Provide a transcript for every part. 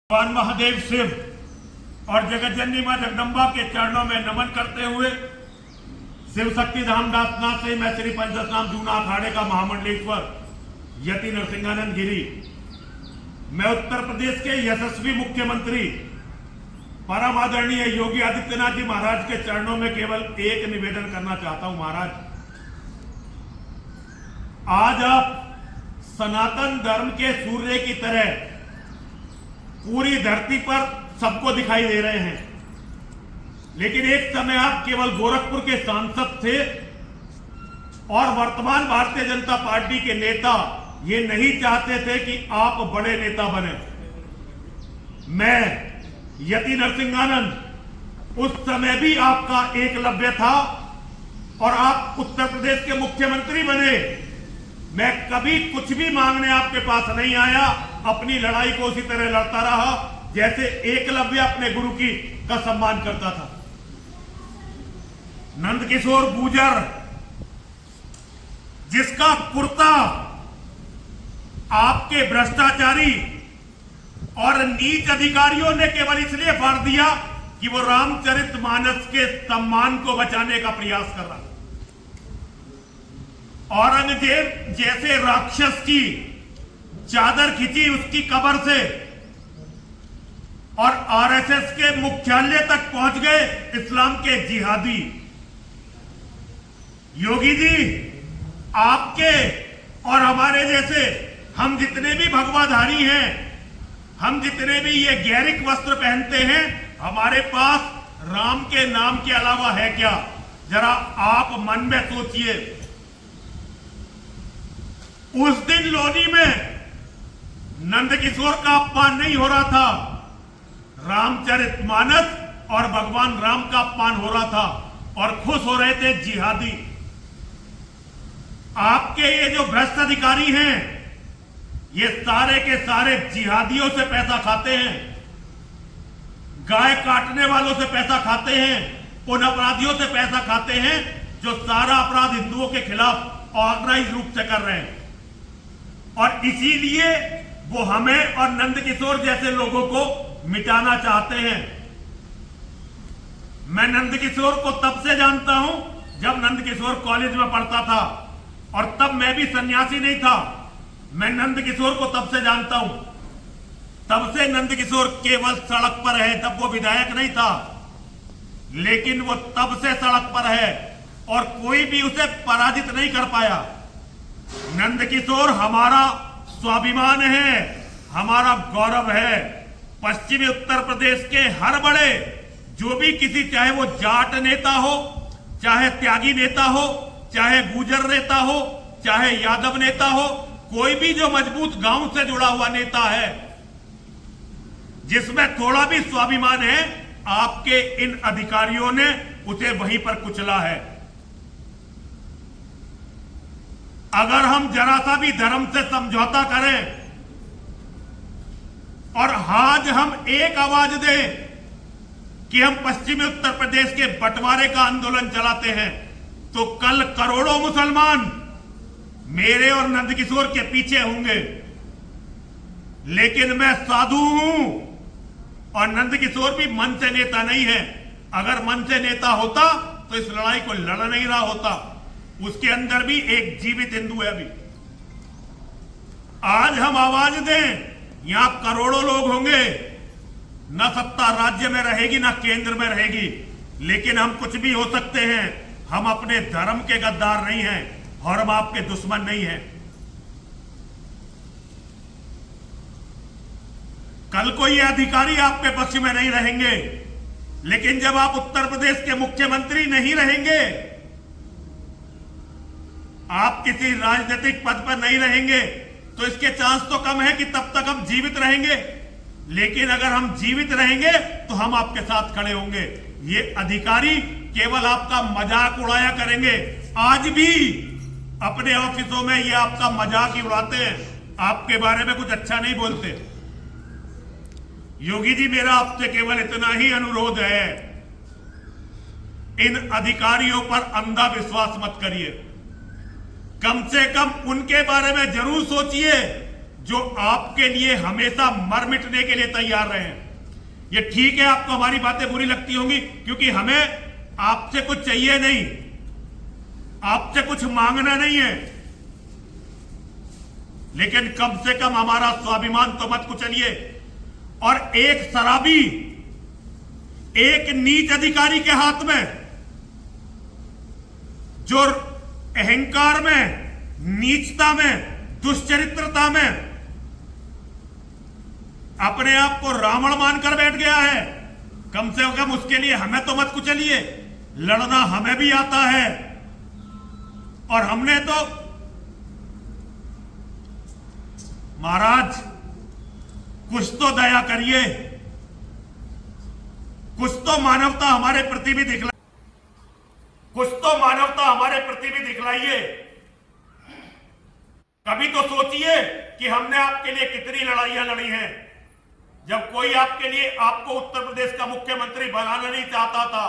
भगवान महादेव शिव और जगत जननी मां जगदम्बा के चरणों में नमन करते हुए शिव शक्ति धाम दासनाथ से मैं श्री पंचदशनाम जूना अखाड़े का महामंडलेश्वर यति नरसिंहानंद गिरी, मैं उत्तर प्रदेश के यशस्वी मुख्यमंत्री परम आदरणीय योगी आदित्यनाथ जी महाराज के चरणों में केवल एक निवेदन करना चाहता हूं। महाराज, आज आप सनातन धर्म के सूर्य की तरह पूरी धरती पर सबको दिखाई दे रहे हैं, लेकिन एक समय आप केवल गोरखपुर के सांसद थे और वर्तमान भारतीय जनता पार्टी के नेता ये नहीं चाहते थे कि आप बड़े नेता बने। मैं यति नरसिंहानंद उस समय भी आपका एकलव्य था और आप उत्तर प्रदेश के मुख्यमंत्री बने। मैं कभी कुछ भी मांगने आपके पास नहीं आया, अपनी लड़ाई को उसी तरह लड़ता रहा जैसे एकलव्य अपने गुरु का सम्मान करता था। नंदकिशोर गुर्जर, जिसका कुर्ता आपके भ्रष्टाचारी और नीच अधिकारियों ने केवल इसलिए फाड़ दिया कि वो रामचरितमानस के सम्मान को बचाने का प्रयास कर रहा था। औरंगजेब जैसे राक्षस की चादर खींची उसकी कब्र से और आरएसएस के मुख्यालय तक पहुंच गए इस्लाम के जिहादी। योगी जी, आपके और हमारे जैसे हम जितने भी भगवाधारी हैं, हम जितने भी ये गैरिक वस्त्र पहनते हैं, हमारे पास राम के नाम के अलावा है क्या? जरा आप मन में सोचिए। उस दिन लोनी में नंदकिशोर का अपमान नहीं हो रहा था, रामचरितमानस और भगवान राम का अपमान हो रहा था और खुश हो रहे थे जिहादी। आपके ये जो भ्रष्ट अधिकारी हैं, ये सारे के सारे जिहादियों से पैसा खाते हैं, गाय काटने वालों से पैसा खाते हैं, उन अपराधियों से पैसा खाते हैं जो सारा अपराध हिंदुओं के खिलाफ ऑर्गेनाइज रूप से कर रहे हैं। और इसीलिए वो हमें और नंदकिशोर जैसे लोगों को मिटाना चाहते हैं। मैं नंदकिशोर को तब से जानता हूं जब नंदकिशोर कॉलेज में पढ़ता था और तब मैं भी सन्यासी नहीं था। मैं नंदकिशोर को तब से जानता हूं, तब से नंदकिशोर केवल सड़क पर है। तब वो विधायक नहीं था, लेकिन वो तब से सड़क पर है और कोई भी उसे पराजित नहीं कर पाया। नंदकिशोर हमारा स्वाभिमान है, हमारा गौरव है। पश्चिमी उत्तर प्रदेश के हर बड़े जो भी किसी, चाहे वो जाट नेता हो, चाहे त्यागी नेता हो, चाहे गुर्जर नेता हो, चाहे यादव नेता हो, कोई भी जो मजबूत गांव से जुड़ा हुआ नेता है जिसमें थोड़ा भी स्वाभिमान है, आपके इन अधिकारियों ने उसे वहीं पर कुचला है। अगर हम जरा सा भी धर्म से समझौता करें और आज हम एक आवाज दें कि हम पश्चिमी उत्तर प्रदेश के बंटवारे का आंदोलन चलाते हैं, तो कल करोड़ों मुसलमान मेरे और नंदकिशोर के पीछे होंगे। लेकिन मैं साधु हूं और नंदकिशोर भी मन से नेता नहीं है। अगर मन से नेता होता तो इस लड़ाई को लड़ नहीं रहा होता। उसके अंदर भी एक जीवित हिंदू है। अभी आज हम आवाज दें, यहां करोड़ों लोग होंगे, न सत्ता राज्य में रहेगी न केंद्र में रहेगी, लेकिन हम कुछ भी हो सकते हैं। हम अपने धर्म के गद्दार नहीं हैं और हम आपके दुश्मन नहीं हैं। कल को ये अधिकारी आपके पक्ष में नहीं रहेंगे, लेकिन जब आप उत्तर प्रदेश के मुख्यमंत्री नहीं रहेंगे, आप किसी राजनीतिक पद पर नहीं रहेंगे, तो इसके चांस तो कम है कि तब तक हम जीवित रहेंगे। लेकिन अगर हम जीवित रहेंगे तो हम आपके साथ खड़े होंगे। ये अधिकारी केवल आपका मजाक उड़ाया करेंगे। आज भी अपने ऑफिसों में ये आपका मजाक ही उड़ाते हैं, आपके बारे में कुछ अच्छा नहीं बोलते। योगी जी, मेरा आपसे केवल इतना ही अनुरोध है, इन अधिकारियों पर अंधा विश्वास मत करिए। कम से कम उनके बारे में जरूर सोचिए जो आपके लिए हमेशा मर मिटने के लिए तैयार रहे हैं। ये ठीक है, आपको हमारी बातें बुरी लगती होंगी, क्योंकि हमें आपसे कुछ चाहिए नहीं, आपसे कुछ मांगना नहीं है, लेकिन कम से कम हमारा स्वाभिमान तो मत कुचलिए। और एक शराबी, एक नीच अधिकारी के हाथ में, जो अहंकार में, नीचता में, दुष्चरित्रता में अपने आप को रावण मानकर बैठ गया है, कम से कम उसके लिए हमें तो मत कुचलिए। लड़ना हमें भी आता है, और हमने तो महाराज कुछ तो दया करिए, कुछ तो मानवता हमारे प्रति भी दिखलाइए, कुछ तो मानवता हमारे प्रति भी दिखलाइए। कभी तो सोचिए कि हमने आपके लिए कितनी लड़ाइयां लड़ी हैं। जब कोई आपके लिए, आपको उत्तर प्रदेश का मुख्यमंत्री बनाना नहीं चाहता था,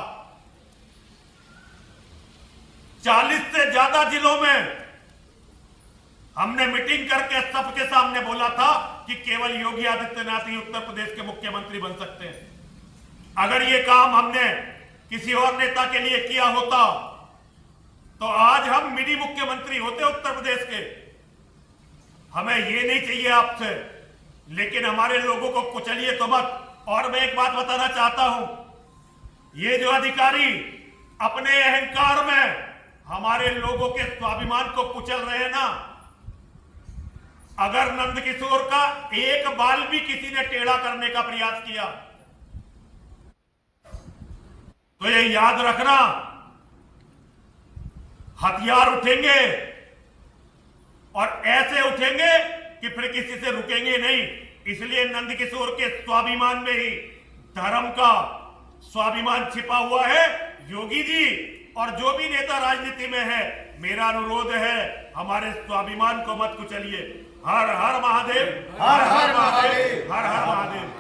40 से ज्यादा जिलों में हमने मीटिंग करके सबके सामने बोला था कि केवल योगी आदित्यनाथ ही उत्तर प्रदेश के मुख्यमंत्री बन सकते हैं। अगर ये काम हमने किसी और नेता के लिए किया होता तो आज हम मिनी मुख्यमंत्री होते उत्तर प्रदेश के। हमें ये नहीं चाहिए आपसे, लेकिन हमारे लोगों को कुचलिए तो मत। और मैं एक बात बताना चाहता हूं, ये जो अधिकारी अपने अहंकार में हमारे लोगों के स्वाभिमान को कुचल रहे हैं ना, अगर नंदकिशोर का एक बाल भी किसी ने टेढ़ा करने का प्रयास किया तो ये याद रखना, हथियार उठेंगे, और ऐसे उठेंगे कि फिर किसी से रुकेंगे नहीं। इसलिए नंदकिशोर के स्वाभिमान में ही धर्म का स्वाभिमान छिपा हुआ है। योगी जी और जो भी नेता राजनीति में है, मेरा अनुरोध है, हमारे स्वाभिमान को मत कुचलिए। हर हर महादेव, हर हर महादेव, हर हर महादेव।